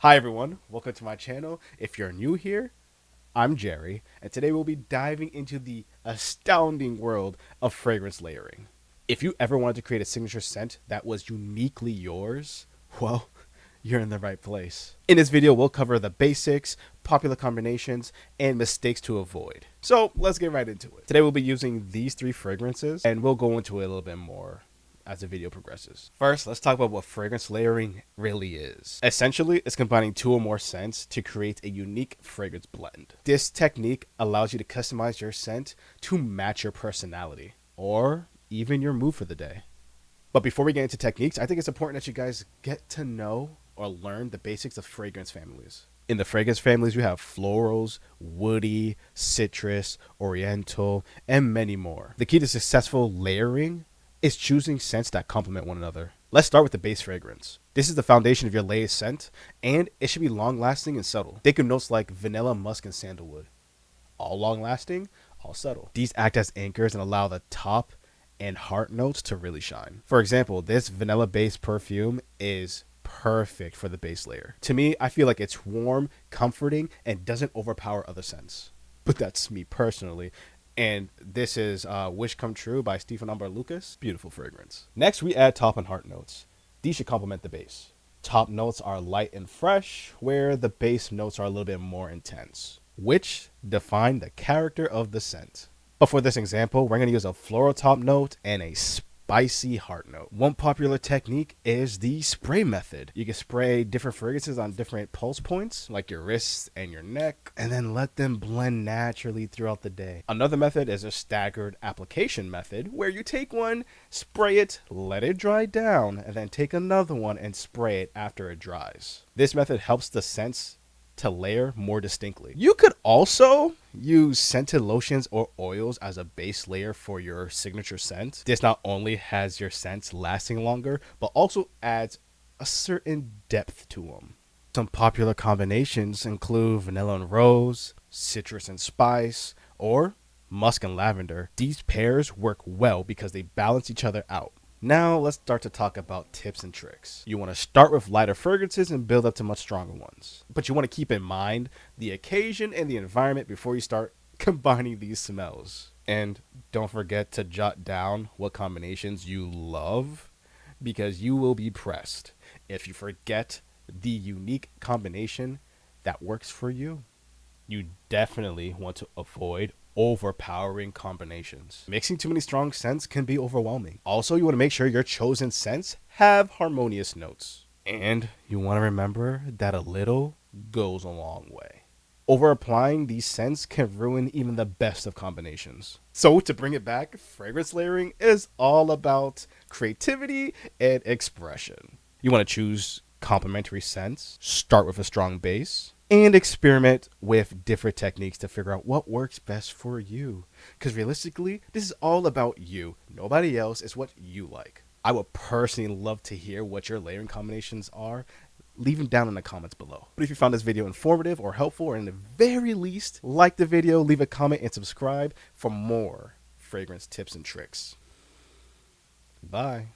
Hi everyone, welcome to my channel. If you're new here, I'm Jerry, and today we'll be diving into the astounding world of fragrance layering. If you ever wanted to create a signature scent that was uniquely yours, well, you're in the right place. In this video, we'll cover the basics, popular combinations, and mistakes to avoid. So let's get right into it. Today we'll be using these three fragrances, and we'll go into it a little bit more as the video progresses. First, let's talk about what fragrance layering really is. Essentially, it's combining two or more scents to create a unique fragrance blend. This technique allows you to customize your scent to match your personality or even your mood for the day. But before we get into techniques, I think it's important that you guys get to know or learn the basics of fragrance families. In the fragrance families, you have florals, woody, citrus, oriental, and many more. The key to successful layering is choosing scents that complement one another. Let's start with the base fragrance. This is the foundation of your layered scent, and it should be long-lasting and subtle. Think of notes like vanilla, musk, and sandalwood. All long-lasting, all subtle. These act as anchors and allow the top and heart notes to really shine. For example, this vanilla-based perfume is perfect for the base layer. To me, I feel like it's warm, comforting, and doesn't overpower other scents. But that's me personally. And this is Wish Come True by Stephen Umber Lucas. Beautiful fragrance. Next, we add top and heart notes. These should complement the base. Top notes are light and fresh, where the base notes are a little bit more intense, which define the character of the scent. But for this example, we're going to use a floral top note and a spicy heart note. One popular technique is the spray method. You can spray different fragrances on different pulse points, like your wrists and your neck, and then let them blend naturally throughout the day. Another method is a staggered application method, where you take one, spray it, let it dry down, and then take another one and spray it after it dries. This method helps the scents to layer more distinctly. You could also use scented lotions or oils as a base layer for your signature scent. This not only has your scents lasting longer, but also adds a certain depth to them. Some popular combinations include vanilla and rose, citrus and spice, or musk and lavender. These pairs work well because they balance each other out. Now let's start to talk about tips and tricks. You want to start with lighter fragrances and build up to much stronger ones. But you want to keep in mind the occasion and the environment before you start combining these smells. And don't forget to jot down what combinations you love, because you will be pressed if you forget the unique combination that works for you. You definitely want to avoid overpowering combinations. Mixing too many strong scents can be overwhelming. Also, you want to make sure your chosen scents have harmonious notes. And you want to remember that a little goes a long way. Over applying these scents can ruin even the best of combinations. So to bring it back, fragrance layering is all about creativity and expression. You want to choose complementary scents, start with a strong base, and experiment with different techniques to figure out what works best for you. Because realistically, this is all about you. Nobody else. Is what you like. I would personally love to hear what your layering combinations are. Leave them down in the comments below. But if you found this video informative or helpful, or in the very least, like the video, leave a comment, and subscribe for more fragrance tips and tricks. Bye.